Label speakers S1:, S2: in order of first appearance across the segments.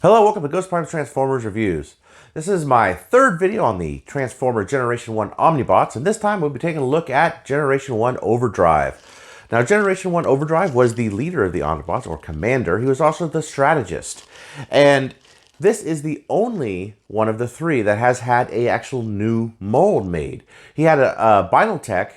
S1: Hello, welcome to Ghost Prime's Transformers Reviews. This is my third video on the Transformer Generation 1 Omnibots, and this time we'll be taking a look at Generation 1 Overdrive. Now, Generation 1 Overdrive was the leader of the Omnibots, or commander. He was also the strategist. And this is the only one of the three that has had a actual new mold made. He had a Binaltech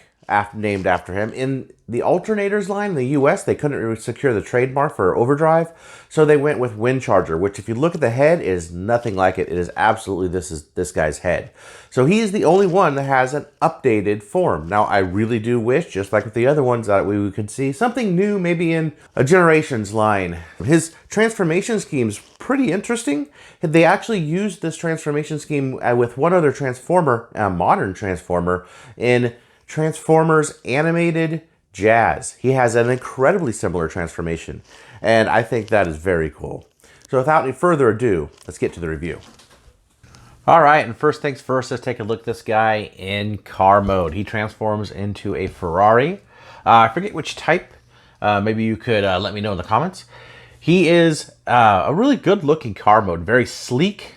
S1: named after him. In the alternators line in the US, they couldn't really secure the trademark for Overdrive, so they went with Windcharger, which if you look at the head, is nothing like it. It is absolutely this guy's head. So he is the only one that has an updated form. Now, I really do wish, just like with the other ones, that we could see something new, maybe in a Generations line. His transformation scheme's pretty interesting. They actually used this transformation scheme with one other Transformer, a modern Transformer, in Transformers Animated Jazz. He has an incredibly similar transformation, and I think that is very cool. So without any further ado, let's get to the review. All right, and first things first, let's take a look at this guy in car mode. He transforms into a Ferrari. I forget which type. Maybe you could let me know in the comments. He is a really good looking car mode, very sleek.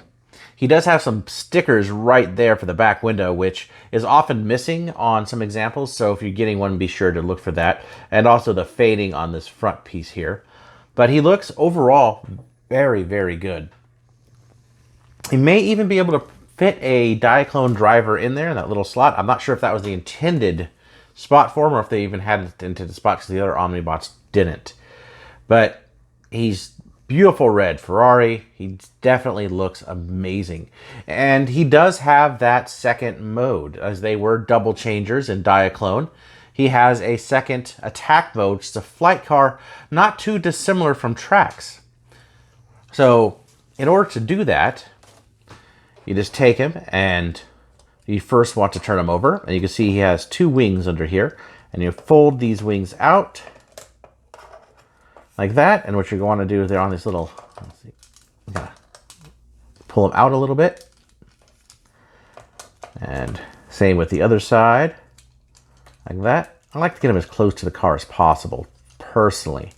S1: He does have some stickers right there for the back window, which is often missing on some examples. So if you're getting one, be sure to look for that. And also the fading on this front piece here. But he looks overall very, very good. He may even be able to fit a Diaclone driver in there in that little slot. I'm not sure if that was the intended spot for him or if they even had it into the spot because the other Omnibots didn't. But he's beautiful red Ferrari. He definitely looks amazing. And he does have that second mode, as they were double changers in Diaclone. He has a second attack mode, which is a flight car, not too dissimilar from Trax. So in order to do that, you just take him and you first want to turn him over. And you can see he has two wings under here. And you fold these wings out like that, and what you're going to do is they're on this little, let's see, pull them out a little bit. And same with the other side, like that. I like to get them as close to the car as possible, personally.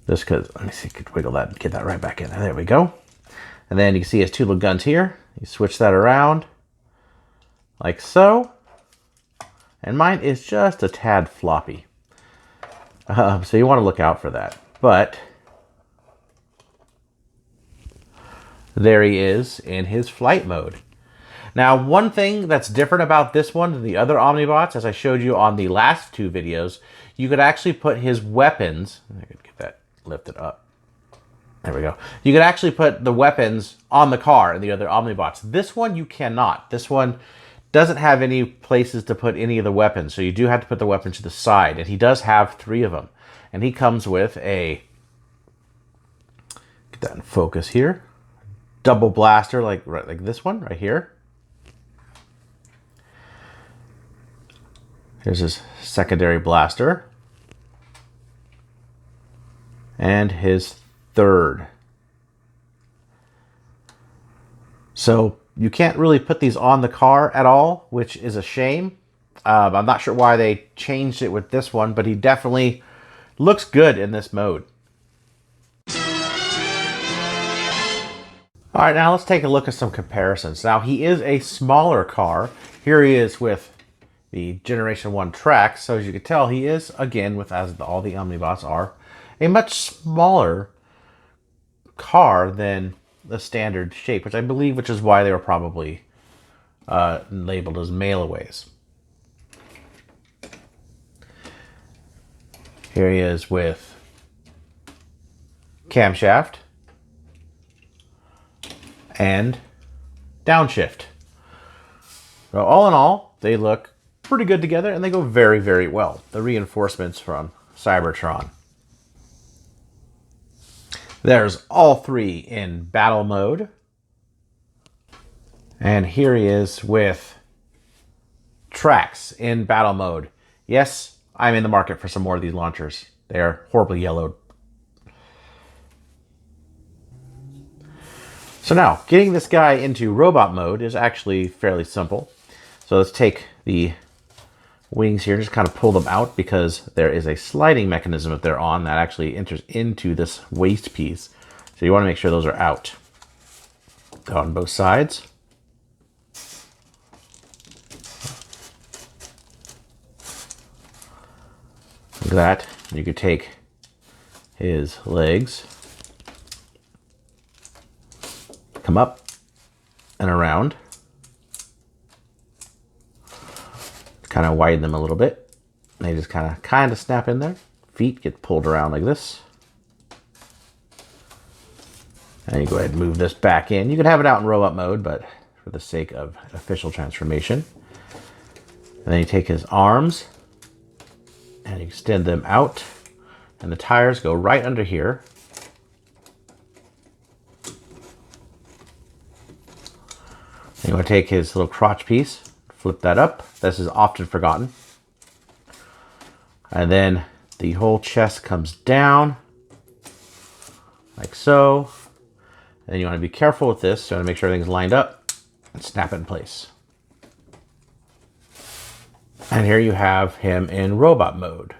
S1: Just because, let me see, could wiggle that and get that right back in there. There we go. And then you can see his two little guns here. You switch that around, like so. And mine is just a tad floppy. So you want to look out for that. But there he is in his flight mode. Now, one thing that's different about this one than the other Omnibots, as I showed you on the last two videos, you could actually put his weapons, I could get that lifted up. There we go. You could actually put the weapons on the car in the other Omnibots. This one you cannot. This one doesn't have any places to put any of the weapons, so you do have to put the weapons to the side, and he does have three of them. And he comes with a, get that in focus here, double blaster like this one right here. Here's his secondary blaster. And his third. So you can't really put these on the car at all, which is a shame. I'm not sure why they changed it with this one, but he definitely looks good in this mode. All right, now let's take a look at some comparisons. Now, he is a smaller car. Here he is with the Generation 1 Trax. So as you can tell, he is, again, as all the Omnibots are, a much smaller car than the standard shape, which is why they were probably labeled as mailaways. Here he is with camshaft and downshift. So all in all, they look pretty good together and they go very, very well. The reinforcements from Cybertron. There's all three in battle mode. And here he is with Trax in battle mode. Yes, I'm in the market for some more of these launchers. They are horribly yellowed. So now, getting this guy into robot mode is actually fairly simple. So let's take the wings here. Just kind of pull them out because there is a sliding mechanism that they're on that actually enters into this waist piece. So you want to make sure those are out. Go on both sides. Like that. You could take his legs, come up and around, kind of widen them a little bit. They just kind of snap in there. Feet get pulled around like this. And you go ahead and move this back in. You can have it out in robot mode, but for the sake of official transformation. And then you take his arms and you extend them out, and the tires go right under here. And you want to take his little crotch piece, flip that up. This is often forgotten. And then the whole chest comes down like so. And you want to be careful with this. So you want to make sure everything's lined up and snap it in place. And here you have him in robot mode.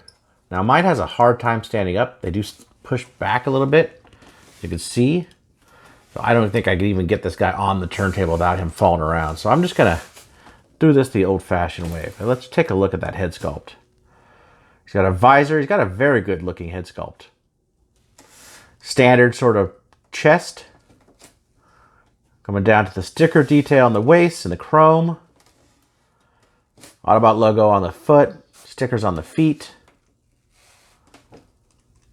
S1: Now mine has a hard time standing up. They do push back a little bit. You can see. So I don't think I could even get this guy on the turntable without him falling around. So I'm just going to do this the old-fashioned way. But let's take a look at that head sculpt. He's got a visor. He's got a very good looking head sculpt. Standard sort of chest. Coming down to the sticker detail on the waist and the chrome. Autobot logo on the foot. Stickers on the feet.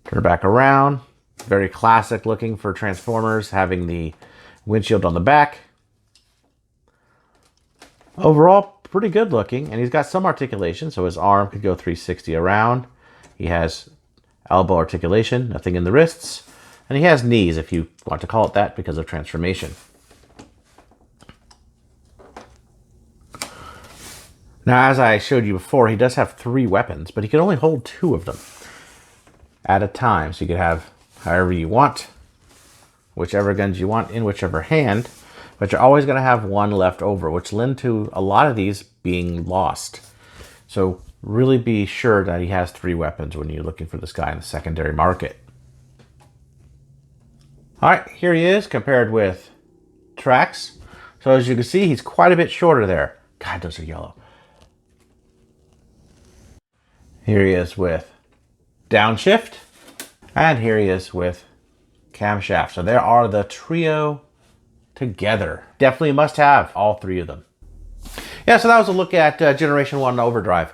S1: Turn it back around. Very classic looking for Transformers, having the windshield on the back. Overall, pretty good looking, and he's got some articulation, so his arm could go 360 around. He has elbow articulation, nothing in the wrists, and he has knees, if you want to call it that, because of transformation. Now, as I showed you before, he does have 3 weapons, but he can only hold 2 of them at a time. So you could have however you want, whichever guns you want in whichever hand, but you're always going to have 1 left over, which lend to a lot of these being lost. So really be sure that he has 3 weapons when you're looking for this guy in the secondary market. All right, here he is compared with Trax. So as you can see, he's quite a bit shorter there. God, those are yellow. Here he is with downshift, and here he is with camshaft. So there are the trio together. Definitely must have all 3 of them. Yeah, so that was a look at Generation 1 Overdrive.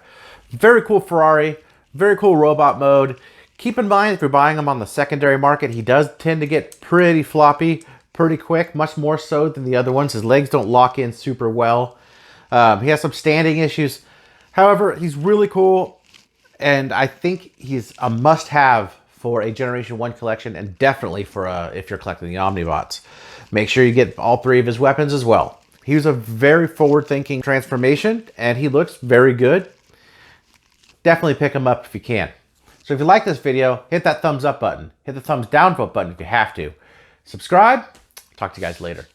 S1: Very cool Ferrari, very cool robot mode. Keep in mind, if you're buying him on the secondary market, he does tend to get pretty floppy pretty quick, much more so than the other ones. His legs don't lock in super well. He has some standing issues. However, he's really cool. And I think he's a must-have for a Generation 1 collection, and definitely for if you're collecting the Omnibots. Make sure you get all 3 of his weapons as well. He was a very forward-thinking transformation, and he looks very good. Definitely pick him up if you can. So if you like this video, hit that thumbs up button. Hit the thumbs down vote button if you have to. Subscribe. Talk to you guys later.